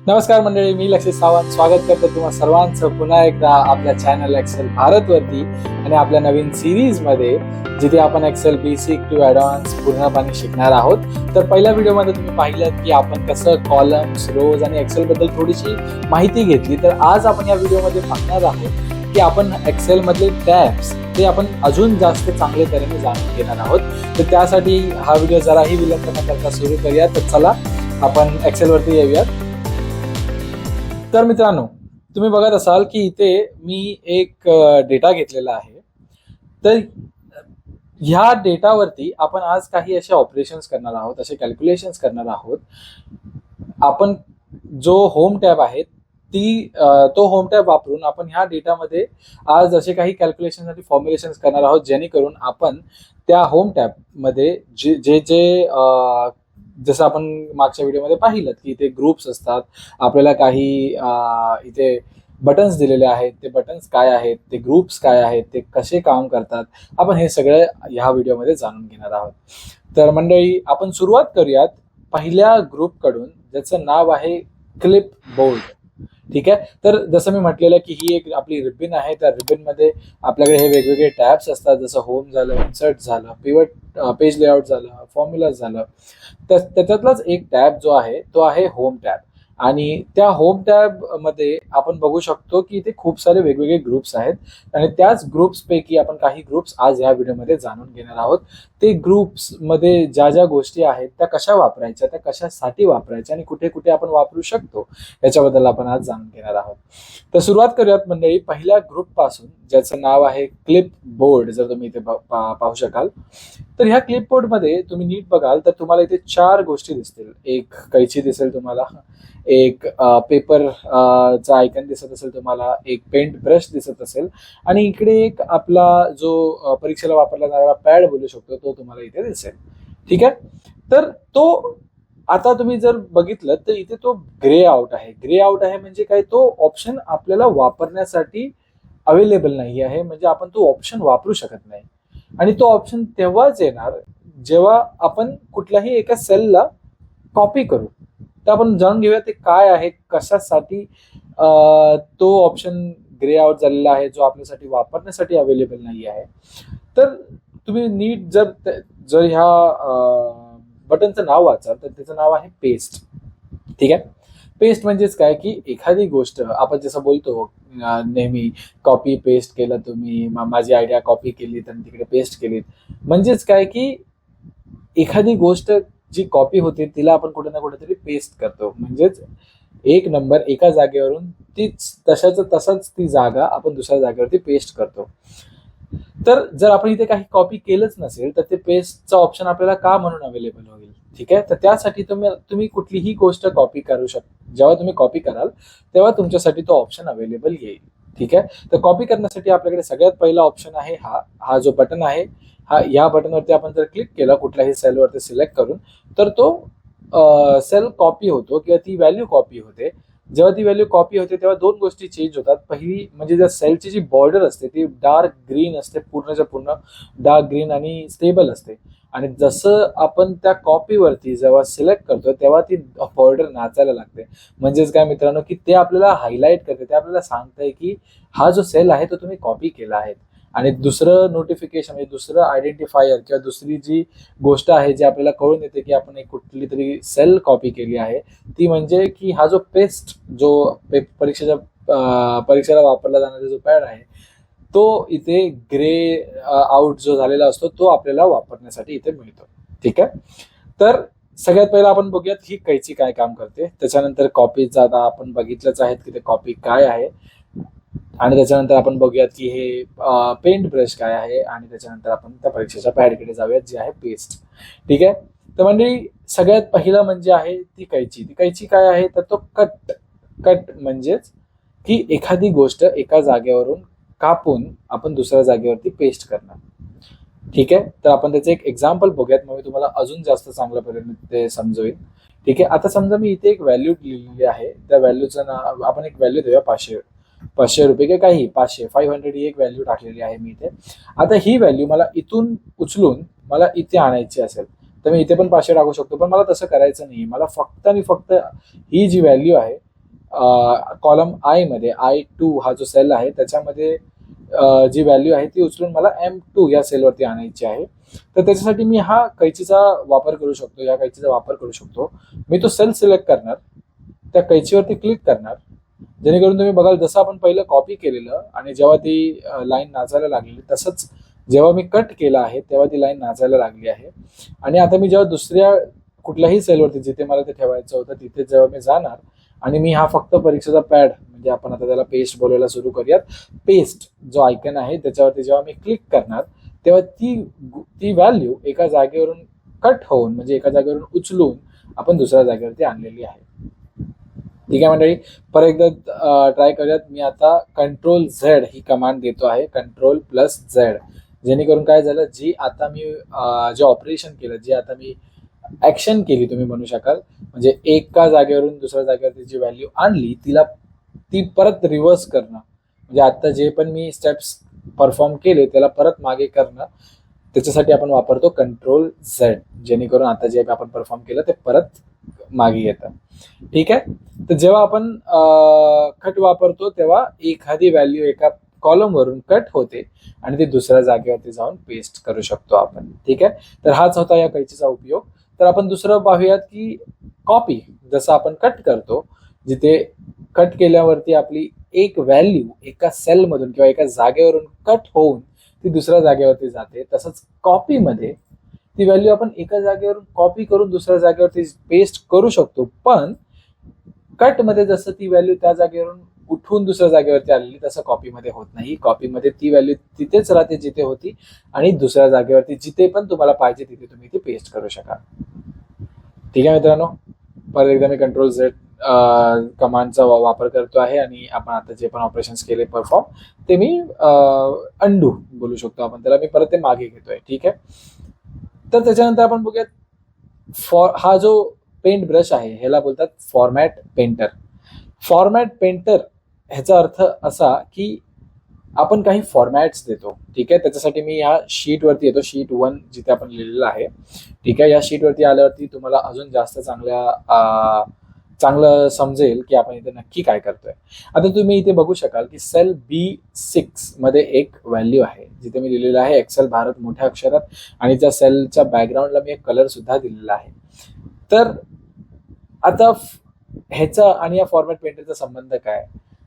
नमस्कार मंडळी, मी लक्षित सावंत स्वागत करतो तुम्हा सर्वांचं पुन्हा एकदा आपल्या चॅनल एक्सेल भारत वरती आणि आपल्या नवीन सिरीज मध्ये, जिथे आपण एक्सेल बेसिक टू ॲडव्हान्स पूर्णपणे शिकणार आहोत. तर पहिल्या व्हिडिओमध्ये तुम्ही पाहिलं की आपण कसं कॉलम्स, रोज आणि एक्सेल बद्दल थोडीशी माहिती घेतली. तर आज आपण या व्हिडिओमध्ये पाहणार आहोत की आपण एक्सेल मधले टॅब्स ते आपण अजून जास्त चांगले तऱ्हेने जाणून घेणार आहोत. तर त्यासाठी हा व्हिडिओ जराही विलंब न करता सुरू करूया. तर चला आपण एक्सेल वरती येऊयात. तर मित्रांनो, तुम्ही बघत असाल की इथे मी एक डेटा घेतलेला आहे. तर ह्या डेटावरती आपण आज काही असे ऑपरेशन्स करणार आहोत, असे कॅल्क्युलेशन्स करणार आहोत. आपण जो होम टॅब आहे तो होम टॅब वापरून आपण ह्या डेटामध्ये आज असे काही कॅल्क्युलेशन्स आणि फॉर्म्युलेशन्स करणार आहोत, जेणेकरून आपण त्या होम टॅब मध्ये जे जसं आपण मागच्या व्हिडिओमध्ये पाहिलं की इथे ग्रुप्स असतात, आपल्याला काही इथे बटन्स दिलेले आहेत. ते बटन्स काय आहेत, ते ग्रुप्स काय आहेत, ते कसे काम करतात, आपण हे सगळं ह्या व्हिडिओमध्ये जाणून घेणार आहोत. तर मंडळी, आपण सुरुवात करूयात पहिल्या ग्रुपकडून, ज्याचं नाव आहे क्लिप बोर्ड. ठीक आहे. तर जसं मी म्हटलेलं की ही एक आपली रिबिन आहे. त्या रिबिन मध्ये आपल्याकडे हे वेगवेगळे टॅब्स असतात, जसं होम झालं, इन्सर्ट झालं, पिवट, पेज लेआउट झालं, फॉर्म्युला झालं. तर त्याच्यातलाच एक टॅब जो आहे तो आहे होम टॅब. आणि त्या होम टॅब मध्ये आपण बघू शकतो की इथे खूप सारे वेगवेगळे ग्रुप्स आहेत, आणि त्याच ग्रुप्स पैकी आपण काही ग्रुप्स आज या व्हिडिओमध्ये जाणून घेणार आहोत. ते ग्रुप्स मध्ये ज्या ज्या गोष्टी आहेत त्या कशा वापरायच्या, त्या कशासाठी वापरायच्या आणि कुठे कुठे आपण वापरू शकतो, याच्याबद्दल आपण आज जाणून घेणार आहोत. तर सुरुवात करूयात मंडळी पहिल्या ग्रुप पासून, ज्याचं नाव आहे क्लिप बोर्ड. जर तुम्ही इथे पाहू शकाल, तर ह्या क्लिप बोर्ड मध्ये तुम्ही नीट बघाल तर तुम्हाला इथे 4 गोष्टी दिसतील. एक कैची दिसेल तुम्हाला, एक पेपर चा आयकन दिसत असेल तुम्हाला, एक पेंट ब्रश दिसत असेल, आणि इकडे एक आपला जो परीक्षेला वापरला जाणारा पॅड बोलू शकतो तो तुम्हाला इथे दिसेल. ठीक आहे. तर तो आता तुम्ही जर बघितलं तर इथे तो ग्रे आउट आहे. ग्रे आउट आहे म्हणजे काय, तो ऑप्शन आपल्याला वापरण्यासाठी अवेलेबल नाही आहे, म्हणजे आपण तो ऑप्शन वापरू शकत नाही. आणि तो ऑप्शन तेव्हाच येणार जेव्हा आपण कुठल्याही एका सेलला कॉपी करू. तर आपण जाणून घेऊया ते काय आहे, कशासाठी तो ऑप्शन ग्रे आउट झालेला आहे, जो आपल्यासाठी वापरण्यासाठी अवेलेबल नाही आहे. तर तुम्ही नीट जर ह्या बटनचं नाव वाचाल तर त्याचं नाव आहे पेस्ट. ठीक आहे. पेस्ट म्हणजेच काय की एखादी गोष्ट आपण जसं बोलतो नेहमी, कॉपी पेस्ट केलं तुम्ही, माझी आयडिया कॉपी केली आणि तिकडे पेस्ट केलीत. म्हणजेच काय की एखादी गोष्ट जी कॉपी होते तिला आपण कुठे ना कुठेतरी पेस्ट करतो. म्हणजेच एक नंबर एका जागेवरून तीच तसाच ती जागा आपण दुसऱ्या जागेवरती पेस्ट करतो. तर जर आपण इथे काही कॉपी केलंच नसेल तर ते पेस्टचं ऑप्शन आपल्याला का म्हणून अवेलेबल होईल. ठीक आहे. तर त्यासाठी तुम्ही कुठलीही गोष्ट कॉपी करू शकता. जेव्हा तुम्ही कॉपी कराल तेव्हा तुमच्यासाठी तो ऑप्शन अवेलेबल येईल. ठीक आहे. तर कॉपी करण्यासाठी आपल्याकडे सगळ्यात पहिला ऑप्शन आहे हा जो बटन आहे, या बटनवरती आपण जर क्लिक केलं कुठल्याही सेलवरती सिलेक्ट करून, तर तो सेल कॉपी होतो किंवा ती व्हॅल्यू कॉपी होते. जेव्हा ती व्हॅल्यू कॉपी होते तेव्हा 2 गोष्टी चेंज होतात. पहिली म्हणजे त्या सेलची जी बॉर्डर असते ती डार्क ग्रीन असते, पूर्णच्या पूर्ण डार्क ग्रीन आणि स्टेबल असते. आणि जसं आपण त्या कॉपीवरती जेव्हा सिलेक्ट करतो तेव्हा ती बॉर्डर नाचायला लागते. म्हणजेच काय मित्रांनो, की ते आपल्याला हायलाइट करते, ते आपल्याला सांगतंय की हा जो सेल आहे तो तुम्ही कॉपी केला आहे. आणि दुसरं नोटिफिकेशन म्हणजे दुसरं आयडेंटिफायर किंवा दुसरी जी गोष्ट आहे जी आपल्याला कळून येते की आपण एक कुठली तरी सेल कॉपी केली आहे, ती म्हणजे की हा जो पेस्ट, जो परीक्षेला वापरला जाणारा जो पॅड आहे, तो इथे ग्रे आउट जो झालेला असतो तो आपल्याला वापरण्यासाठी इथे मिळतो. ठीक आहे. तर सगळ्यात पहिला आपण बघूयात ही कैची काय काम करते. त्याच्यानंतर कॉपीचा आता आपण बघितलंच आहे की ते कॉपी काय आहे, आणि त्याच्यानंतर आपण बघूयात की हे पेंट ब्रश काय आहे, आणि त्याच्यानंतर आपण त्या परीक्षेच्या पॅडकडे जाऊयात जी आहे पेस्ट. ठीक आहे. तर म्हणजे सगळ्यात पहिला म्हणजे आहे ती कैची. ती कैची काय आहे तर तो कट म्हणजेच की एखादी गोष्ट एका जागेवरून कापून आपण दुसऱ्या जागेवरती पेस्ट करणं. ठीक आहे. तर आपण त्याचं एक एक्झाम्पल बघूयात, मग मी तुम्हाला अजून जास्त चांगल्या पद्धतीने ते समजवेन. ठीक आहे. आता समजा मी इथे एक व्हॅल्यू लिहिलेली आहे, त्या व्हॅल्यूचं नाव आपण एक व्हॅल्यू देऊया 500 रुपये किंवा काही 500 ही एक व्हॅल्यू टाकलेली आहे मी इथे. आता ही व्हॅल्यू मला इथून उचलून मला इथे आणायची असेल तर मी इथे पण 500 टाकू शकतो, पण मला तसं करायचं नाही. मला फक्त आणि फक्त ही जी व्हॅल्यू आहे कॉलम आय मध्ये I2 हा जो सेल आहे त्याच्यामध्ये जी व्हॅल्यू आहे ती उचलून मला M2 या सेलवरती आणायची आहे. तर त्याच्यासाठी मी हा कैचीचा वापर करू शकतो, या कैचीचा वापर करू शकतो. मी तो सेल सिलेक्ट करणार, त्या कैचीवरती क्लिक करणार, जेणेकरून तुम्ही बघाल जसं आपण पहिलं कॉपी केलेलं आणि जेव्हा ती लाईन नाचायला लागलेली तसंच जेव्हा मी कट केलं आहे तेव्हा ती लाईन नाचायला लागली आहे. आणि आता मी जेव्हा दुसऱ्या कुठल्याही सेलवरती जिथे मला ते ठेवायचं होतं तिथे जेव्हा मी जाणार आणि मी हा फक्त परीक्षेचा पॅड म्हणजे आपण आता त्याला पेस्ट बोलायला सुरू करूयात, पेस्ट जो आयकन आहे त्याच्यावरती जेव्हा मी क्लिक करणार तेव्हा ती व्हॅल्यू एका जागेवरून कट होऊन म्हणजे एका जागेवरून उचलून आपण दुसऱ्या जागेवरती आणलेली आहे. ठीक आहे मंडळी, परत एकदा ट्राय करूयात. मी आता Ctrl+Z ही कमांड देतो आहे, Ctrl+Z, जेणेकरून काय झालं, जी आता मी जे ऑपरेशन केलं, जी आता मी ऍक्शन केली तुम्ही म्हणू शकाल, म्हणजे एका जागेवरून दुसऱ्या जागेवरती जी व्हॅल्यू आणली ती परत रिव्हर्स करणं, म्हणजे आता जे पण मी स्टेप्स परफॉर्म केले त्याला परत मागे करणं, त्याच्यासाठी आपण वापरतो Ctrl+Z, जेणेकरून आता जे आपण परफॉर्म केलं ते परत मागे येतं. ठीक आहे, तर जेव्हा आपण कट वापरतो तेव्हा एखादी व्हॅल्यू एका कॉलम वरून कट होते आणि ती दुसऱ्या जागेवरती जाऊन पेस्ट करू शकतो आपण. ठीक आहे, तर हाच होता या कैचीचा उपयोग. तर आपण दुसरं पाहूयात की कॉपी, जसं आपण कट करतो, जिथे कट केल्यावरती आपली एक व्हॅल्यू एका सेलमधून किंवा एका जागेवरून कट होऊन ती दुसऱ्या जागेवरती जाते, तसंच कॉपीमध्ये ती व्हॅल्यू आपण एका जागेवरून कॉपी करून दुसऱ्या जागेवरती पेस्ट करू शकतो. पण कटमध्ये जसं ती व्हॅल्यू त्या जागेवरून उठून दुसऱ्या जागेवरती आलेली तसं कॉपीमध्ये होत नाही. कॉपीमध्ये ती व्हॅल्यू तिथेच राहते जिथे होती आणि दुसऱ्या जागेवरती जिथे पण तुम्हाला पाहिजे तिथे तुम्ही ती पेस्ट करू शकाल. ठीक आहे मित्रांनो, परत एकदा मी Ctrl+Z कमांडचा वापर करतो आहे आणि आपण आता जे पण ऑपरेशन्स केले परफॉर्म ते मी अंडू बोलू शकतो आपण त्याला, मी परत ते मागे घेतोय. ठीक आहे, तर त्याच्यानंतर आपण बघूयात हा जो पेंट ब्रश आहे ह्याला बोलतात फॉर्मॅट पेंटर. फॉर्मॅट पेंटर ह्याचा अर्थ असा की आपण काही फॉर्मॅट्स देतो. ठीक आहे, त्याच्यासाठी मी या शीटवरती येतो, शीट 1 जिथे आपण लिहिलेलं आहे. ठीक आहे, या शीटवरती आल्यावरती तुम्हाला अजून जास्त चांगलं समजेल की आपण इथे नक्की काय करतोय. आता तुम्ही इथे बघू शकाल की सेल B6 मध्ये एक व्हॅल्यू आहे जिथे मी लिहिलेलं आहे एक्सेल भारत मोठ्या अक्षरात आणि त्या सेलच्या बॅकग्राऊंडला मी एक कलर सुद्धा दिलेला आहे. तर आता ह्याचा आणि या फॉर्मॅट पेंटरचा संबंध काय,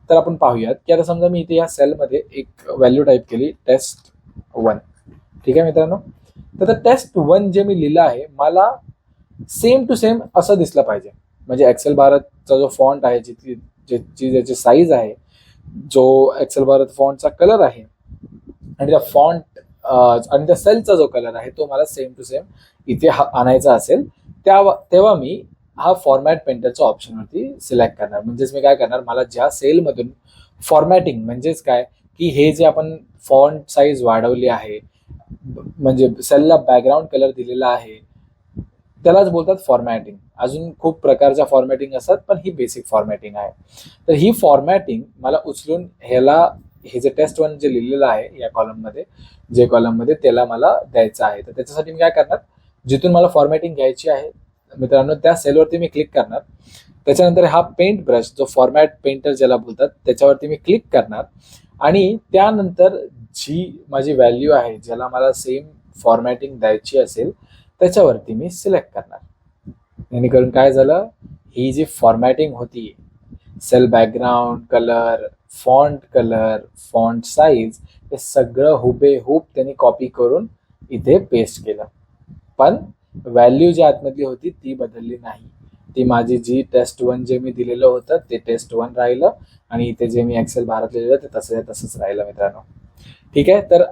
तर आपण पाहूयात की आता समजा मी इथे या सेलमध्ये एक व्हॅल्यू टाईप केली test1. ठीक आहे मित्रांनो, तर test1 जे मी लिहिलं आहे मला सेम टू सेम असं दिसलं पाहिजे. म्हणजे एक्सेल भारतचा जो फॉन्ट आहे, ज्याची साईज आहे, जो एक्सेल भारत फॉन्टचा कलर आहे आणि त्या फॉन्ट आणि त्या सेलचा जो कलर आहे तो मला सेम टू सेम इथे आणायचा असेल तेव्हा मी हा फॉर्मॅट पेंटरच्या ऑप्शनवरती सिलेक्ट करणार. म्हणजेच मी काय करणार, मला ज्या सेलमधून फॉर्मॅटिंग म्हणजेच काय की हे जे आपण फॉन्ट साईज वाढवली आहे, म्हणजे सेलला बॅकग्राऊंड कलर दिलेला आहे, त्यालाच बोलतात फॉर्मॅटिंग. अजून खूप प्रकारच्या फॉर्मॅटिंग असतात पण ही बेसिक फॉर्मॅटिंग आहे. तर ही फॉर्मॅटिंग मला उचलून हे जे test1 जे लिहिलेलं आहे या कॉलममध्ये त्याला मला द्यायचं आहे. तर त्याच्यासाठी मी काय करणार, जिथून मला फॉर्मॅटिंग घ्यायची आहे मित्रांनो त्या सेलवरती मी क्लिक करणार. त्याच्यानंतर हा पेंट ब्रश जो फॉर्मॅट पेंटर ज्याला बोलतात त्याच्यावरती मी क्लिक करणार आणि त्यानंतर जी माझी व्हॅल्यू आहे ज्याला मला सेम फॉर्मॅटिंग द्यायची असेल त्याच्यावरती मी सिलेक्ट करणार. जेणेकरून काय झालं, ही जी फॉर्मॅटिंग होती cell background colour, font size, हे सगळं हुबेहूब त्यांनी कॉपी करून इथे पेस्ट केलं. पण व्हॅल्यू जी आतमधली होती ती बदलली नाही. ती माझी जी test1 जे मी दिलेलं होतं ते test1 राहिलं आणि इथे जे मी एक्सेल भारत लिहिलेलं ते तसंच राहिलं मित्रांनो. ठीक आहे, तर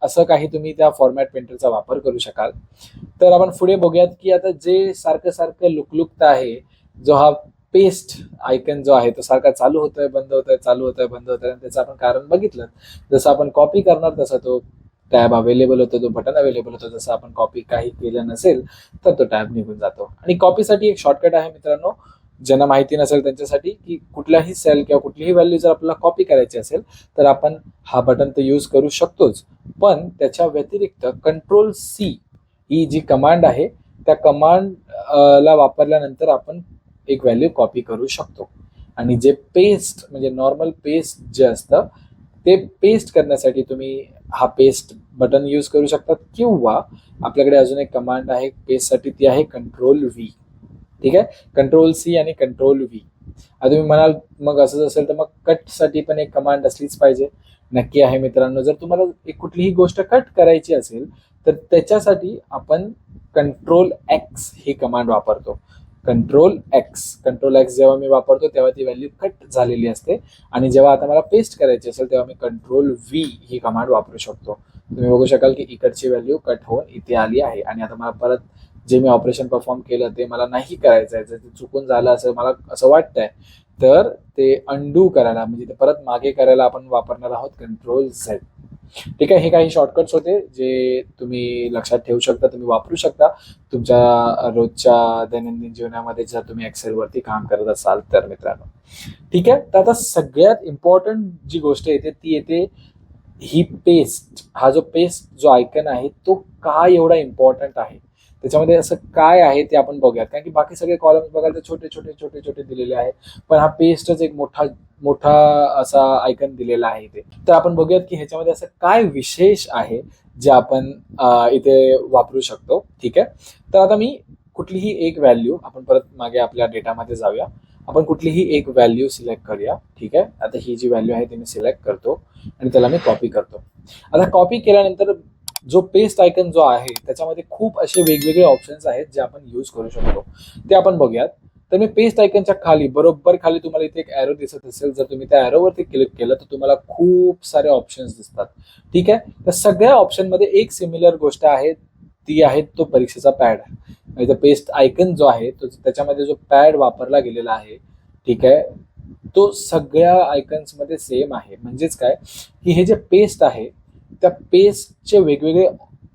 असं काही तुम्ही त्या फॉर्मॅट पेंटरचा वापर करू शकाल. तर आपण पुढे बघूयात की आता जे सारखं लुकलुकत आहे, जो हा पेस्ट आयकन जो आहे तो सारखा चालू होतोय बंद होतोय आणि त्याचं आपण कारण बघितलं. जसं आपण कॉपी करणार तसं तो टॅब अवेलेबल होतो, तो बटन अवेलेबल होतो. जसं आपण कॉपी काही केलं नसेल तर तो टॅब निघून जातो. आणि कॉपीसाठी एक शॉर्टकट आहे मित्रांनो, ज्यांना माहिती नसेल त्यांच्यासाठी, की कुठल्याही सेल किंवा कुठलीही व्हॅल्यू जर आपल्याला कॉपी करायची असेल तर आपण हा बटन तर यूज करू शकतोच, पण त्याच्या व्यतिरिक्त Ctrl+C ही जी कमांड आहे त्या कमांडला वापरल्यानंतर आपण एक व्हॅल्यू कॉपी करू शकतो. आणि जे पेस्ट म्हणजे नॉर्मल पेस्ट जे असतं ते पेस्ट करण्यासाठी तुम्ही हा पेस्ट बटन यूज करू शकता, किंवा आपल्याकडे अजून एक कमांड आहे पेस्टसाठी, ती आहे कंट्रोल व्ही. ठीक आहे, कंट्रोल सी आणि कंट्रोल व्ही. आता तुम्ही म्हणाल मग असंच असेल तर मग कटसाठी पण एक कमांड असलीच पाहिजे. नक्की आहे मित्रांनो. जर तुम्हाला कुठलीही गोष्ट कट करायची असेल तर त्याच्यासाठी आपण कंट्रोल एक्स ही कमांड वापरतो. कंट्रोल एक्स जेव्हा मी वापरतो तेव्हा ती व्हॅल्यू कट झालेली असते, आणि जेव्हा आता मला पेस्ट करायची असेल तेव्हा मी कंट्रोल व्ही ही कमांड वापरू शकतो. तुम्ही बघू शकाल की इकडची व्हॅल्यू कट होऊन इथे आली आहे, आणि आता मला परत जे मी ऑपरेशन परफॉर्म केलं ते मला नाही करायचं आहे, जर ते चुकून झालं असं मला असं वाटतंय तर ते अंडू करायला म्हणजे ते परत मागे करायला आपण वापरणार आहोत कंट्रोल झेड. ठीक आहे, हे काही शॉर्टकट्स होते जे तुम्ही लक्षात ठेवू शकता, तुम्ही वापरू शकता तुमच्या रोजच्या दैनंदिन जीवनामध्ये जर तुम्ही एक्सेलवरती काम करत असाल तर मित्रांनो. ठीक आहे, तर आता सगळ्यात इम्पॉर्टंट जी गोष्ट येते ती येते ही पेस्ट. हा जो पेस्ट जो आयकन आहे तो का एवढा इम्पॉर्टंट आहे, त्याच्यामध्ये असं काय आहे ते आपण बघूयात. कारण की बाकी सगळे कॉलम्स बघाल तर छोटे छोटे छोटे छोटे दिलेले आहे, पण हा पेस्टच एक मोठा मोठा असा आयकन दिलेला आहे इथे. तर आपण बघूयात की ह्याच्यामध्ये असं काय विशेष आहे जे आपण इथे वापरू शकतो. ठीक आहे, तर आता मी कुठलीही एक व्हॅल्यू, आपण परत मागे आपल्या डेटामध्ये जाऊया, आपण कुठलीही एक व्हॅल्यू सिलेक्ट करूया. ठीक आहे, आता ही जी व्हॅल्यू आहे ती मी सिलेक्ट करतो आणि त्याला मी कॉपी करतो. आता कॉपी केल्यानंतर जो पेस्ट आयकन जो आहे त्याच्यामध्ये खूप असे वेगवेगळे ऑप्शन्स आहेत जे आपण यूज करू शकतो, ते आपण बघूयात. तर मी पेस्ट आयकनच्या खाली बरोबर खाली तुम्हाला इथे एक ॲरो दिसत असेल, जर तुम्ही त्या ॲरोवरती क्लिक केलं तर तुम्हाला खूप सारे ऑप्शन्स दिसतात. ठीक आहे, तर सगळ्या ऑप्शनमध्ये एक सिमिलर गोष्ट आहे, ती आहे तो परीक्षेचा पॅड. म्हणजे पेस्ट आयकन जो आहे तो त्याच्यामध्ये जो पॅड वापरला गेलेला आहे, ठीक आहे, तो सगळ्या आयकन्समध्ये सेम आहे. म्हणजेच काय की हे जे पेस्ट आहे त्या पेस्टचे वेगवेगळे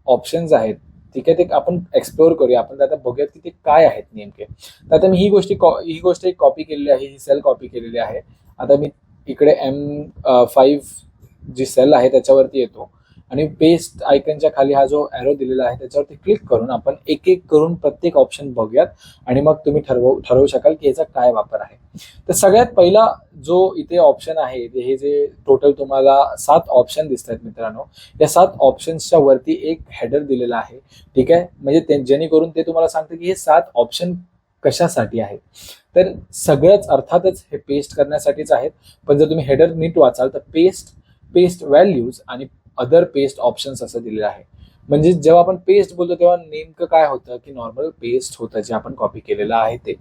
ऑप्शन्स आहेत. ठीक आहे, ते आपण एक्सप्लोर करूया. आपण आता बघूयात की ते काय आहेत नेमके. तर आता मी ही गोष्ट एक कॉपी केलेली आहे, ही सेल कॉपी केलेली आहे. आता मी इकडे M5 जी सेल आहे त्याच्यावरती येतो आणि पेस्ट आयकनच्या खाली हा जो ॲरो दिलेला आहे त्याच्यावरती क्लिक करून आपण एक एक करून प्रत्येक ऑप्शन बघूयात, आणि मग तुम्ही ठरवू शकाल की याचा काय वापर आहे. तर सगळ्यात पहिला जो इथे ऑप्शन आहे, हे जे टोटल तुम्हाला 7 ऑप्शन दिसत आहेत मित्रांनो, या 7 ऑप्शन्सच्या वरती एक हेडर दिलेला आहे. ठीक आहे, म्हणजे जेणेकरून ते तुम्हाला सांगतं की हे 7 ऑप्शन कशासाठी आहेत. तर सगळंच अर्थातच हे पेस्ट करण्यासाठीच आहेत, पण जर तुम्ही हेडर नीट वाचाल तर पेस्ट व्हॅल्यूज आणि अदर पेस्ट ऑप्शन्स असं दिलेलं आहे. म्हणजे जेव्हा आपण पेस्ट बोलतो तेव्हा नेमकं काय होतं की नॉर्मल पेस्ट होतं जे आपण कॉपी केलेलं आहे ते.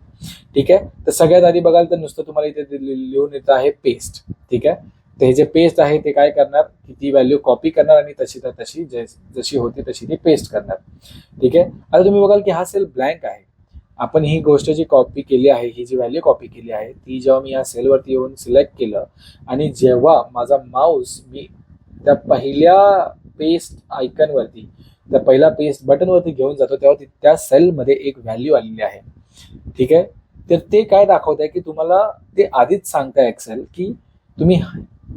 ठीक आहे, तर सगळ्यात आधी बघाल तर नुसतं तुम्हाला इथे लिहून येतं आहे पेस्ट. ठीक आहे, तर हे जे पेस्ट आहे ते काय करणार की ती व्हॅल्यू कॉपी करणार आणि तशी तर तशी जशी होती तशी ती पेस्ट करणार. ठीक आहे, आता तुम्ही बघाल की हा सेल ब्लँक आहे. आपण ही गोष्ट जी कॉपी केली आहे, ही जी व्हॅल्यू कॉपी केली आहे ती जेव्हा मी या सेलवरती येऊन सिलेक्ट केलं आणि जेव्हा माझा माऊस मी त्या पहिल्या पेस्ट आयकनवरती, त्या पहिला पेस्ट बटनवरती घेऊन जातो तेव्हा त्या सेलमध्ये एक व्हॅल्यू आलेली आहे. ठीक आहे, तर ते काय दाखवत आहे की तुम्हाला ते आधीच सांगताय एक्सेल की तुम्ही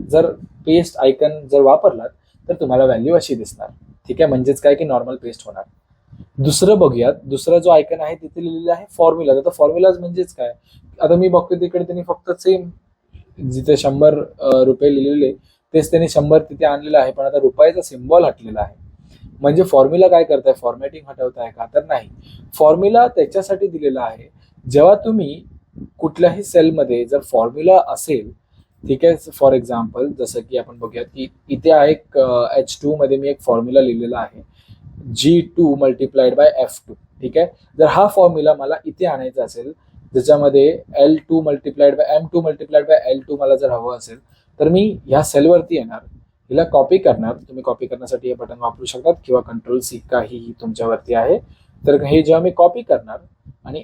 जर पेस्ट आयकन जर वापरलात तर तुम्हाला व्हॅल्यू अशी दिसणार. ठीक आहे, म्हणजेच काय की नॉर्मल पेस्ट होणार. दुसरं बघूयात, दुसरा जो आयकन आहे तिथे लिहिलेलं आहे फॉर्म्युला. आता फॉर्म्युलाज म्हणजेच काय, आता मी बघतो तिकडे त्यांनी फक्त सेम जिथे 100 रुपये लिहिलेले तेच त्यांनी 100 तिथे आणलेलं आहे, पण आता रुपयाचा सिम्बॉल हटलेला आहे. म्हणजे फॉर्म्युला काय करताय, फॉर्मॅटिंग हटवताय का, तर नाही. फॉर्म्युला त्याच्यासाठी दिलेला आहे जेव्हा तुम्ही कुठल्याही सेलमध्ये जर फॉर्म्युला असेल, ठीक आहे, फॉर एक्झाम्पल जसं की आपण बघूयात की इथे आहे एक H2 मध्ये मी एक फॉर्म्युला लिहिलेला आहे G2 मल्टिप्लाइड बाय F2. ठीक आहे, जर हा फॉर्म्युला मला इथे आणायचा असेल ज्याच्यामध्ये L2 multiplied by M2 multiplied by L2 मला जर हवं असेल तर मी ह्या सेलवरती येणार, हिला कॉपी करणार. तुम्ही कॉपी करण्यासाठी हे बटन वापरू शकतात किंवा कंट्रोल सी काहीही तुमच्यावरती आहे. तर हे जेव्हा मी कॉपी करणार आणि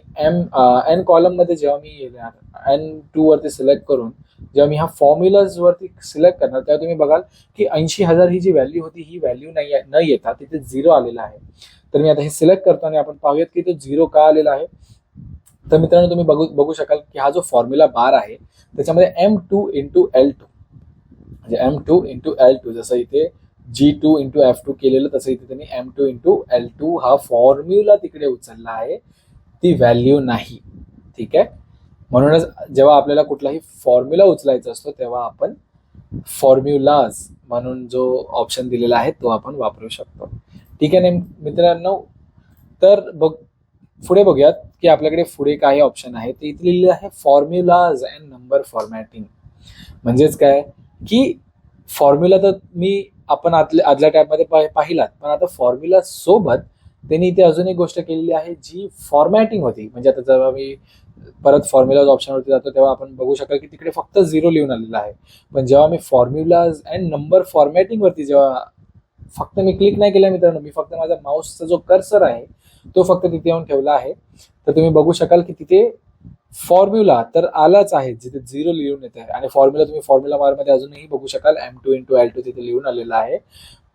N कॉलममध्ये जेव्हा मी येणार N2 वरती सिलेक्ट करून जेव्हा मी ह्या फॉर्म्युलाज वरती सिलेक्ट करणार तेव्हा तुम्ही बघाल की 80,000 ही जी व्हॅल्यू होती ही व्हॅल्यू न येता तिथे 0 आलेला आहे. तर मी आता हे सिलेक्ट करतो आणि आपण पाहूयात की तो 0 का आलेला आहे. तर मित्रांनो तुम्ही बघू शकाल की हा जो फॉर्म्युला बार आहे त्याच्यामध्ये M2 इंटू L2 म्हणजे M2 इंटू L2, जसं इथे G2 इंटू F2 केलेलं तसं इथे त्यांनी M2 इंटू L2 हा फॉर्म्युला तिकडे उचलला आहे, ती व्हॅल्यू नाही. ठीक आहे, म्हणूनच जेव्हा आपल्याला कुठलाही फॉर्म्युला उचलायचा असतो तेव्हा आपण फॉर्म्युलाज म्हणून जो ऑप्शन दिलेला आहे तो आपण वापरू शकतो. ठीक आहे मित्रांनो. तर पुढे बघूयात की आपल्याकडे पुढे काही ऑप्शन आहे. ते इथे लिहिलेलं आहे फॉर्म्युलाज अँड नंबर फॉर्मॅटिंग. म्हणजेच काय की फॉर्म्युला तर आपण आदल्या टॅबमध्ये पाहिलात, पण आता फॉर्म्युला सोबत त्यांनी इथे अजून एक गोष्ट केलेली आहे जी फॉर्मॅटिंग होती. म्हणजे आता जेव्हा मी परत फॉर्म्युलाज ऑप्शनवरती जातो तेव्हा आपण बघू शकाल की तिकडे फक्त 0 लिहून आलेलं आहे. पण जेव्हा मी फॉर्म्युलाज अँड नंबर फॉर्मॅटिंग वरती जेव्हा फक्त मी क्लिक नाही केलं मित्रांनो, मी फक्त माझा माऊसचा जो कर्सर आहे तो फक्त तिथे येऊन ठेवला आहे, तर तुम्ही बघू शकाल की तिथे फॉर्म्युला तर आलाच आहे जिथे 0 लिहून येत आहे. आणि फॉर्म्युला तुम्ही फॉर्म्युला बार मध्ये अजूनही बघू शकाल M2 × L2 तिथे लिहून आलेलं आहे.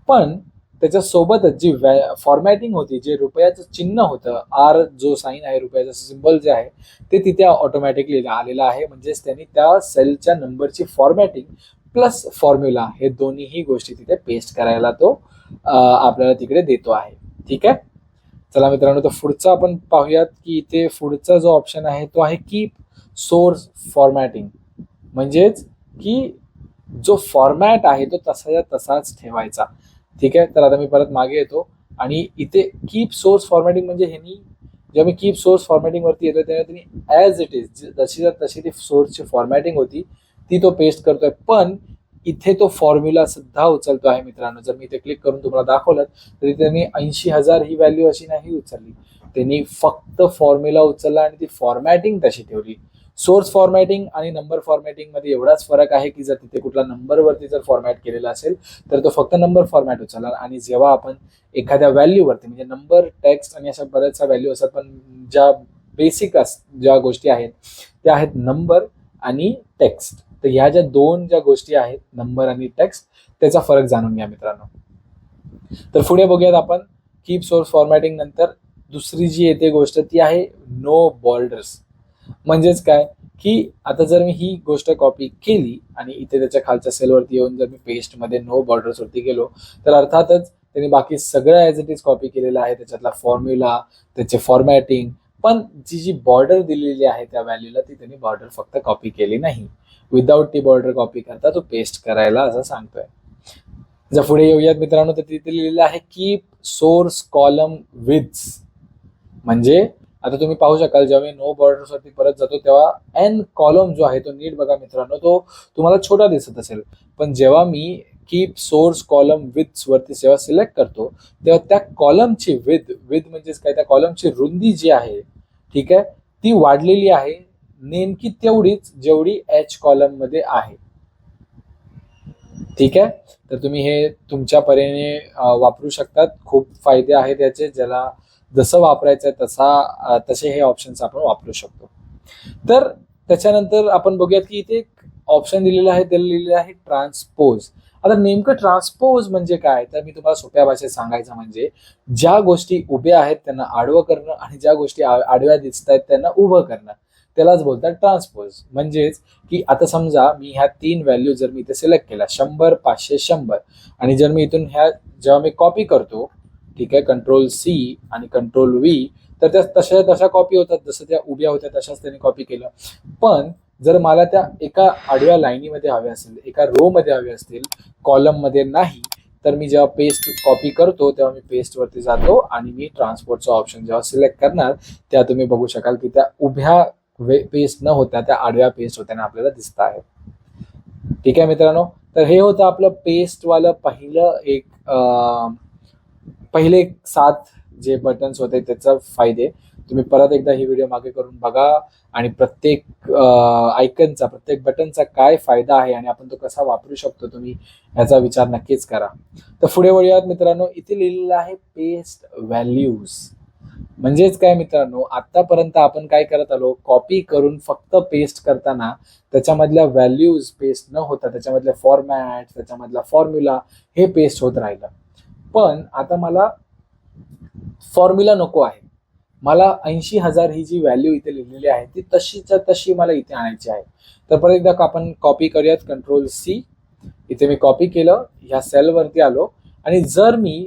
पण त्याच्यासोबतच जी फॉर्मॅटिंग होती, जे रुपयाचं चिन्ह होतं, R जो साईन आहे, रुपयाचं सिम्बॉल जे आहे ते तिथे ऑटोमॅटिकली आलेलं आहे. म्हणजेच त्यांनी त्या सेलच्या नंबरची फॉर्मॅटिंग प्लस फॉर्म्युला हे दोन्हीही गोष्टी तिथे पेस्ट करायला तो आपल्याला तिकडे देतो आहे. ठीक आहे. चला मित्रांनो, तर पुढचा आपण पाहूयात की इथे पुढचा जो ऑप्शन आहे तो आहे कीप सोर्स फॉर्मॅटिंग. म्हणजेच की जो फॉर्मॅट आहे तो तसाच ठेवायचा. ठीक आहे. तर आता मी परत मागे येतो आणि इथे कीप सोर्स फॉर्मॅटिंग म्हणजे ह्यांनी जेव्हा मी कीप सोर्स फॉर्मॅटिंग वरती येतोय तेव्हा त्यांनी ॲज इट इज तशी ती सोर्सची फॉर्मॅटिंग होती ती तो पेस्ट करतोय. पण इथे तो फॉर्म्युला सुद्धा उचलतो आहे मित्रांनो. जर मी इथे क्लिक करून तुम्हाला दाखवलं तरी त्यांनी 80,000 ही व्हॅल्यू अशी नाही उचलली, त्यांनी फक्त फॉर्म्युला उचलला आणि ती फॉर्मॅटिंग तशी ठेवली. सोर्स फॉर्मॅटिंग आणि नंबर फॉर्मॅटिंग मध्ये एवढाच फरक आहे की जर तिथे कुठला नंबरवरती जर फॉर्मॅट केलेला असेल तर तो फक्त नंबर फॉर्मॅट उचलणार, आणि जेव्हा आपण एखाद्या व्हॅल्यूवरती म्हणजे नंबर, टेक्स्ट आणि अशा बऱ्याचशा व्हॅल्यू असतात, पण ज्या बेसिक ज्या गोष्टी आहेत त्या आहेत नंबर आणि टेक्स्ट. तर ह्या ज्या गोष्टी आहेत नंबर आणि टेक्स्ट, त्याचा फरक जाणून घ्या मित्रांनो. तर पुढे बघूयात आपण कीप सोर्स फॉर्मॅटिंग नंतर दुसरी जी येते गोष्ट ती आहे नो बॉर्डर्स. म्हणजेच काय की आता जर मी ही गोष्ट कॉपी केली आणि इथे त्याच्या खालच्या सेलवरती येऊन जर मी पेस्टमध्ये नो बॉर्डर्स वरती गेलो तर अर्थातच त्यांनी बाकी सगळं ॲज इट इज कॉपी केलेलं आहे, त्याच्यातला फॉर्म्युला, त्याचे फॉर्मॅटिंग, पण जी बॉर्डर दिलेली आहे त्या व्हॅल्यूला ती त्यांनी बॉर्डर फक्त कॉपी केली नाही. विदाउट ती बॉर्डर कॉपी करता तो पेस्ट करायला असं सांगतोय. जर पुढे येऊयात मित्रांनो तर तिथे लिहिलेलं आहे कीप सोर्स कॉलम विड्थ. म्हणजे आता तुम्ही पाहू शकाल जेव्हा मी नो बॉर्डर्स वरती परत जातो तेव्हा एन कॉलम जो आहे तो नीट बघा मित्रांनो, तो तुम्हाला छोटा दिसत असेल, पण जेव्हा me keep source column width वरती जेव्हा सिलेक्ट करतो तेव्हा त्या कॉलमची विड्थ म्हणजेच काय, त्या कॉलमची रुंदी जी आहे, ठीक आहे, ती वाढलेली आहे नेमकी तेवढीच जेवढी एच कॉलम मध्ये आहे. ठीक आहे. तर तुम्ही हे तुमच्या परीने वापरू शकतात. खूप फायदे आहेत याचे, ज्याला जसं वापरायचं आहे तसे हे ऑप्शन्स आपण वापरू शकतो. तर त्याच्यानंतर आपण बघूयात की इथे एक ऑप्शन दिलेलं आहे, त्याला लिहिलेलं आहे ट्रान्सपोज. आता नेमकं ट्रान्सपोज म्हणजे काय, तर मी तुम्हाला सोप्या भाषेत सांगायचं म्हणजे ज्या गोष्टी उभ्या आहेत त्यांना आडवं करणं आणि ज्या गोष्टी आडव्या दिसत आहेत त्यांना उभं करणं, त्यालाच बोलतात ट्रान्सपोज. म्हणजेच की आता समजा मी ह्या 3 व्हॅल्यू जर मी इथे सिलेक्ट केल्या 100, 500, 100, आणि जर मी इथून ह्या जेव्हा मी कॉपी करतो, ठीक आहे, Ctrl+C आणि Ctrl+V, तर त्या तशा कॉपी होतात, जसं त्या उभ्या होत्या तशाच त्यांनी कॉपी केलं. पण जर मला त्या एका आडव्या लाईनीमध्ये हव्या असतील, एका रो मध्ये हव्या असतील, कॉलम मध्ये नाही, तर मी जेव्हा पेस्ट कॉपी करतो तेव्हा मी पेस्ट वरती जातो आणि मी ट्रान्सपोर्टचा ऑप्शन जेव्हा सिलेक्ट करणार त्या तुम्ही बघू शकाल की त्या उभ्या पेस्ट न होत्या त्या आडव्या पेस्ट होत्याने आपल्याला दिसत आहे. ठीक आहे मित्रांनो. तर हे होतं आपलं पेस्टवालं पहिले 7 जे बटन्स होते त्याचा फायदे. तुम्ही परत एकदा ही व्हिडिओ मागे करून बघा आणि प्रत्येक आयकनचा, प्रत्येक बटनचा काय फायदा आहे आणि आपण तो कसा वापरू शकतो तुम्ही याचा विचार नक्कीच करा. तर पुढे वळूयात मित्रांनो. इथे लिहिलेलं आहे पेस्ट व्हॅल्यूज. म्हणजेच काय मित्रांनो, आतापर्यंत आपण काय करत आलो, कॉपी करून फक्त पेस्ट करताना त्याच्यामधल्या व्हॅल्यूज पेस्ट न होता त्याच्यामधल्या फॉर्मॅट, त्याच्यामधला फॉर्म्युला हे पेस्ट होत राहिलं. पण आता मला फॉर्म्युला नको आहे, मला 80,000 ही जी व्हॅल्यू इथे लिहिलेली आहे ती तशीच्या तशी मला इथे आणायची आहे. तर परत एकदा आपण कॉपी करूयात, Ctrl+C. इथे मी कॉपी केलं, ह्या सेलवरती आलो आणि जर मी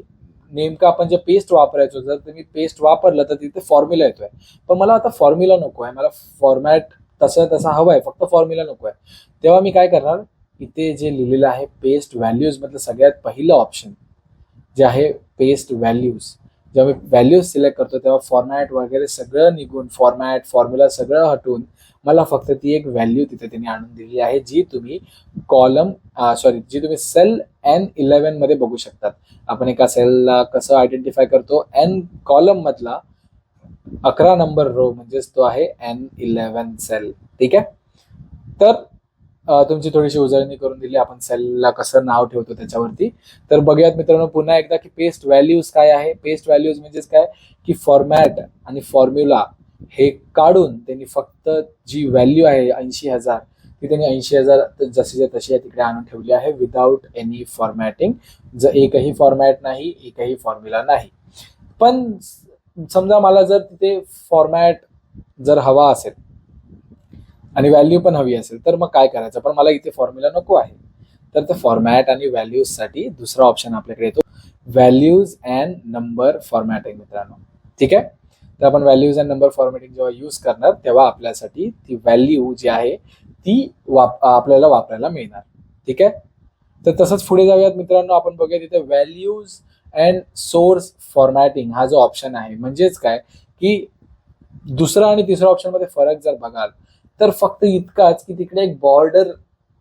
नेमकं आपण जे पेस्ट वापरायचो जर तुम्ही पेस्ट वापरलं तर तिथे फॉर्म्युला येतोय, पण मला आता फॉर्म्युला नको आहे, मला फॉर्मॅट तसं तसा हवा आहे, फक्त फॉर्म्युला नको आहे, तेव्हा मी काय करणार, इथे जे लिहिलेलं आहे पेस्ट व्हॅल्यूज मधलं सगळ्यात पहिलं ऑप्शन जे आहे पेस्ट व्हॅल्यूज, जेव्हा मी व्हॅल्यूज सिलेक्ट करतो तेव्हा फॉर्मॅट वगैरे सगळं निघून, फॉर्मॅट फॉर्म्युला सगळं हटून मला फक्त ती एक व्हॅल्यू तिथे त्यांनी आणून दिली आहे, जी तुम्ही जी तुम्ही सेल N11 मध्ये बघू शकतात. आपण एका सेलला कसं आयडेंटिफाय करतो, N कॉलम मधला 11 नंबर रो म्हणजेच तो आहे N11 सेल. ठीक आहे, तर तुमची थोडीशी उजळणी करून दिली आपण सेलला कसं नाव ठेवतो त्याच्यावरती. तर बघूयात मित्रांनो पुन्हा एकदा की पेस्ट व्हॅल्यूज काय आहे. पेस्ट व्हॅल्यूज म्हणजेच काय की फॉर्मॅट आणि फॉर्म्युला हे काढून त्यांनी फक्त जी व्हॅल्यू आहे 80,000 ती त्यांनी 80,000 जशी तशी तिकडे आणून ठेवली आहे विदाउट एनी फॉर्मॅटिंग. एकही फॉर्मॅट नाही, एकही फॉर्म्युला नाही. पण समजा मला जर तिथे फॉर्मॅट जर हवा असेल आणि व्हॅल्यू पण हवी असेल तर मग काय करायचं, पण मला इथे फॉर्म्युला नको आहे, तर ते फॉर्मॅट आणि व्हॅल्यूज साठी दुसरा ऑप्शन आपल्याकडे येतो, व्हॅल्यूज अँड नंबर फॉर्मॅटिंग मित्रांनो. ठीक आहे, तर आपण व्हॅल्यूज अँड नंबर फॉर्मॅटिंग जेव्हा यूज करणार तेव्हा आपल्यासाठी ती व्हॅल्यू जी आहे ती आपल्याला वापरायला मिळणार. ठीक आहे, तर तसंच पुढे जाऊयात मित्रांनो. आपण बघूया तिथे व्हॅल्यूज अँड सोर्स फॉर्मॅटिंग हा जो ऑप्शन आहे, म्हणजेच काय की दुसरा आणि तिसऱ्या ऑप्शन मध्ये फरक जर बघाल तर फक्त इतकाच की तिकडे एक बॉर्डर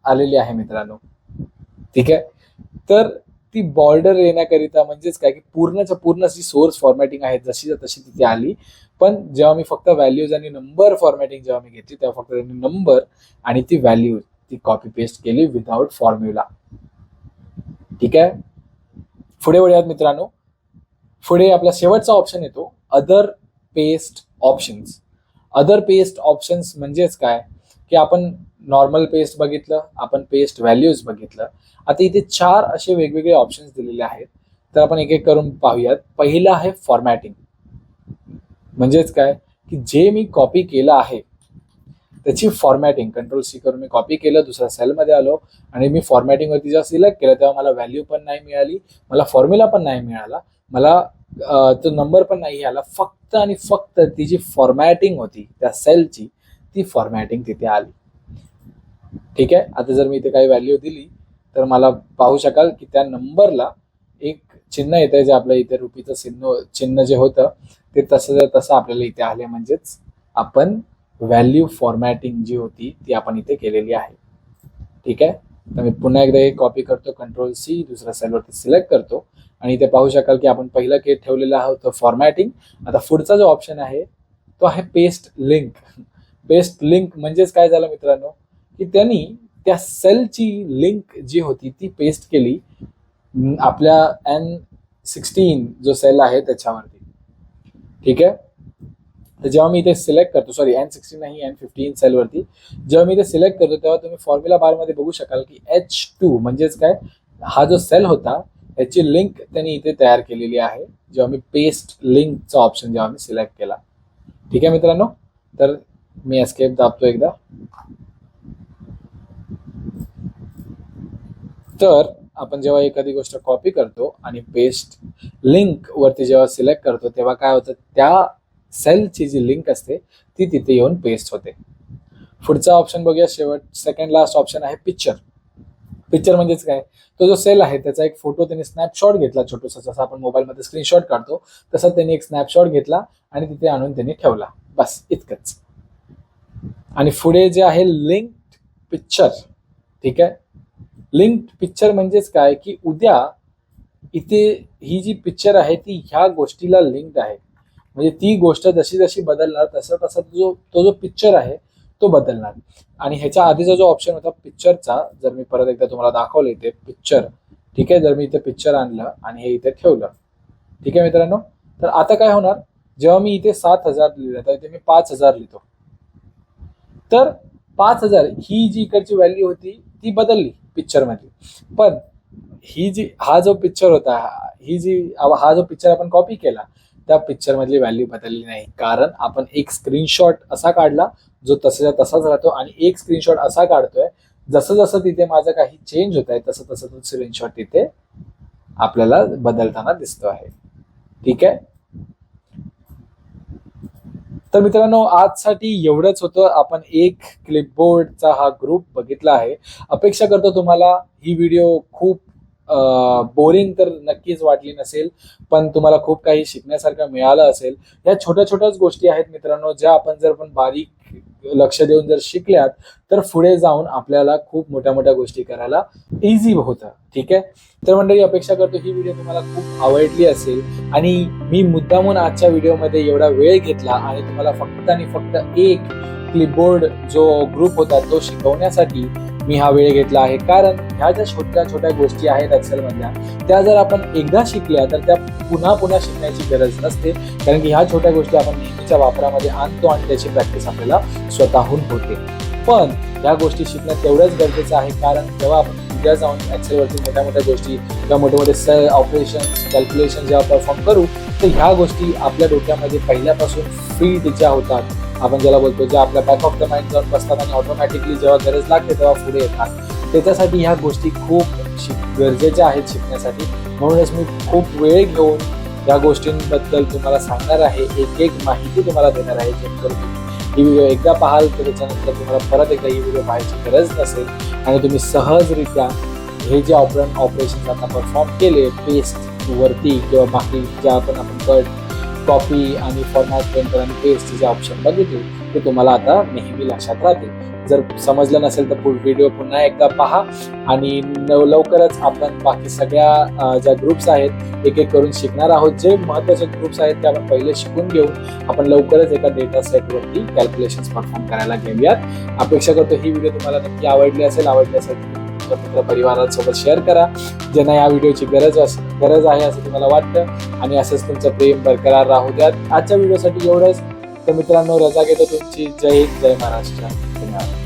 आलेली आहे मित्रांनो. ठीक आहे, तर ती बॉर्डर येण्याकरिता म्हणजेच काय की पूर्णच्या पूर्ण जी सोर्स फॉर्मॅटिंग आहे जशी तशी तिथे आली. पण जेव्हा मी फक्त व्हॅल्यूज आणि नंबर फॉर्मॅटिंग जेव्हा मी घेतली तेव्हा फक्त त्यांनी नंबर आणि ती व्हॅल्यू ती कॉपी पेस्ट केली विदाउट फॉर्म्युला. ठीक आहे, पुढे वळूयात मित्रांनो. पुढे आपला शेवटचा ऑप्शन येतो other paste options. Other paste options म्हणजेच काय की आपण नॉर्मल पेस्ट बघितलं, आपण पेस्ट व्हॅल्यूज बघितलं, आता इथे 4 असे वेगवेगळे ऑप्शन्स दिलेले आहेत. तर आपण एक एक करून पाहूयात. पहिलं आहे फॉर्मॅटिंग. म्हणजेच काय की जे मी कॉपी केलं आहे त्याची फॉर्मॅटिंग, कंट्रोल C करून मी कॉपी केलं, दुसऱ्या सेलमध्ये आलो आणि मी फॉर्मॅटिंग वरती जेव्हा सिलेक्ट केलं तेव्हा मला व्हॅल्यू पण नाही मिळाली, मला फॉर्म्युला पण नाही मिळाला, मला तो नंबर पण नाही आला, फक्त आणि फक्त ती जी फॉर्मॅटिंग होती त्या सेलची ती फॉर्मॅटिंग तिथे आली. ठीक आहे, आता जर मी इथे काही व्हॅल्यू दिली तर मला पाहू शकाल की त्या नंबरला एक चिन्ह येते जे आपलं इथे रुपीचं चिन्ह जे होतं ते तसं आपल्याला इथे आले, म्हणजेच आपण व्हॅल्यू फॉर्मॅटिंग जी होती ती आपण इथे केलेली आहे. ठीक आहे, तर मी पुन्हा एकदा हे कॉपी करतो, कंट्रोल C दुसऱ्या सेलवरती सिलेक्ट करतो आणि इथे पाहू शकाल की आपण पहिलं केस ठेवलेलं आहोत फॉर्मॅटिंग. आता पुढचा जो ऑप्शन आहे तो आहे पेस्ट लिंक. पेस्ट लिंक म्हणजेच काय झालं मित्रांनो की त्यांनी त्या सेलची लिंक जी होती ती पेस्ट केली आपल्या N16 जो सेल आहे त्याच्यावरती. ठीक आहे, तर जेव्हा मी इथे सिलेक्ट करतो, सॉरी N16 नाही N15 सेलवरती जेव्हा मी इथे सिलेक्ट करतो तेव्हा तुम्ही फॉर्म्युला बार मध्ये बघू शकाल की H2 म्हणजेच काय हा जो सेल होता याची लिंक त्यांनी इथे तयार केलेली आहे जेव्हा मी पेस्ट लिंकचा ऑप्शन जेव्हा मी सिलेक्ट केला. ठीक आहे मित्रांनो, तर मी एस्केप दाबतो एकदा. तर आपण जेव्हा एखादी गोष्ट कॉपी करतो आणि पेस्ट लिंक वरती जेव्हा सिलेक्ट करतो तेव्हा काय होतं, त्या सेलची जी लिंक असते ती तिथे येऊन पेस्ट होते. पुढचा ऑप्शन बघूया, सेकंड लास्ट ऑप्शन आहे पिक्चर. पिक्चर म्हणजेच काय, तो जो सेल आहे त्याचा एक फोटो त्यांनी स्नॅपशॉट घेतला छोटासा, जसा आपण मोबाईलमध्ये स्क्रीनशॉट काढतो तसा त्यांनी एक स्नॅपशॉट घेतला आणि तिथे आणून त्यांनी ठेवला, बस इतकंच. आणि पुढे जे आहे लिंक्ड पिक्चर. ठीक आहे, लिंक्ड पिक्चर म्हणजेच काय की उद्या इथे ही जी पिक्चर आहे ती ह्या गोष्टीला लिंक्ड आहे, म्हणजे ती गोष्ट जशी जशी बदलणार तसा तसा तो जो पिक्चर आहे तो बदलणार. आणि ह्याच्या आधीचा जो ऑप्शन होता पिक्चरचा, जर मी परत एकदा तुम्हाला दाखवलं इथे पिक्चर. ठीक आहे, जर मी इथे पिक्चर आणलं आणि हे इथे ठेवलं. ठीक आहे मित्रांनो, तर आता काय होणार, जेव्हा मी इथे 7,000 लिहिलं तर इथे मी 5,000 लिहितो, तर 5,000 ही जी इकडची व्हॅल्यू होती ती बदलली पिक्चर मध्ये. पण ही जी हा जो पिक्चर होता, हा जो पिक्चर आपण कॉपी केला त्या पिक्चर मधली व्हॅल्यू बदलली नाही, कारण आपण एक स्क्रीनशॉट असा काढला जो तसाच्या तसाच राहतो आणि एक स्क्रीनशॉट असा काढतोय जसं जसं तिथे माझं काही चेंज होत आहे तसं तसं तो स्क्रीनशॉट तिथे आपल्याला बदलताना दिसतो आहे. ठीक आहे, तर मित्रांनो आजसाठी एवढंच होतं. आपण एक क्लिपबोर्डचा हा ग्रुप बघितला आहे. अपेक्षा करतो तुम्हाला ही व्हिडिओ खूप बोरिंग तर नक्कीच वाटली नसेल, पण तुम्हाला खूप काही शिकण्यासारखं मिळालं असेल. या छोट्या छोट्याच गोष्टी आहेत मित्रांनो, ज्या आपण जर पण बारीक लक्ष देऊन जर शिकल्यात तर पुढे जाऊन आपल्याला खूप मोठ्या मोठ्या गोष्टी करायला इझी होतं. ठीक आहे. तर मंडळी अपेक्षा करतो ही व्हिडिओ तुम्हाला खूप आवडली असेल आणि मी मुद्दामून आजच्या व्हिडिओमध्ये एवढा वेळ घेतला आणि तुम्हाला फक्त आणि फक्त एक क्लिपबोर्ड जो ग्रुप होता तो शिकवण्यासाठी मी हा वेळ घेतला आहे. कारण ह्या ज्या छोट्या छोट्या गोष्टी आहेत एक्सेल मधल्या, त्या जर आपण एकदा शिकल्या तर त्या पुन्हा पुन्हा शिकण्याची गरज नसते. कारण की ह्या छोट्या गोष्टी आपण नेहमीच्या वापरामध्ये आणतो आणि त्याची प्रॅक्टिस आपल्याला स्वतःहून होते. पण ह्या गोष्टी शिकणं तेवढंच गरजेचं आहे, कारण जेव्हा आपण उद्या जाऊन एक्सेलवरती मोठ्या मोठ्या गोष्टी किंवा मोठे मोठे सेल ऑपरेशन्स कॅल्क्युलेशन जेव्हा परफॉर्म करू तर ह्या गोष्टी आपल्या डोक्यामध्ये पहिल्यापासून फीड ज्या होतात, आपण ज्याला बोलतो, ज्या आपल्या बॅक ऑफ द माइंड जाऊन बसतात आणि ऑटोमॅटिकली जेव्हा गरज लागते तेव्हा पुढे येतात. त्याच्यासाठी ह्या गोष्टी खूप गरजेच्या आहेत शिकण्यासाठी. म्हणूनच मी खूप वेळ घेऊन या गोष्टींबद्दल तुम्हाला सांगणार आहे, एक एक माहिती तुम्हाला देणार आहे, जेणेकरून ही व्हिडिओ एकदा पाहाल तर त्याच्यानंतर तुम्हाला परत एकदा ही व्हिडिओ पाहायची गरज नसेल आणि तुम्ही सहजरित्या हे जे ऑपरेशन आता परफॉर्म केले पेस्ट वरती किंवा बाकी ज्या आपण कट कॉपी आणि फॉर्मॅट पेंटर आणि पेस्ट जे ऑप्शन बघितले ते तुम्हाला आता नेहमी लक्षात राहतील. जर समजलं नसेल तर व्हिडिओ पुन्हा एकदा पहा आणि लवकरच आपण बाकी सगळ्या ज्या ग्रुप्स आहेत एक एक करून शिकणार आहोत. जे महत्त्वाचे ग्रुप्स आहेत ते आपण पहिले शिकून घेऊन आपण लवकरच एका डेटा सेटवरती कॅल्क्युलेशन्स परफॉर्म करायला घेऊयात. अपेक्षा करतो ही व्हिडिओ तुम्हाला नक्की आवडली असेल मित्र परिवारांसोबत शेअर करा, ज्यांना या व्हिडिओची गरज आहे असं तुम्हाला वाटतं, आणि असंच तुमचं प्रेम बरकरार राहू द्यात. आजच्या व्हिडिओसाठी एवढंच. तर मित्रांनो रजा घेतो तुमची. जय हिंद, जय महाराष्ट्र. धन्यवाद.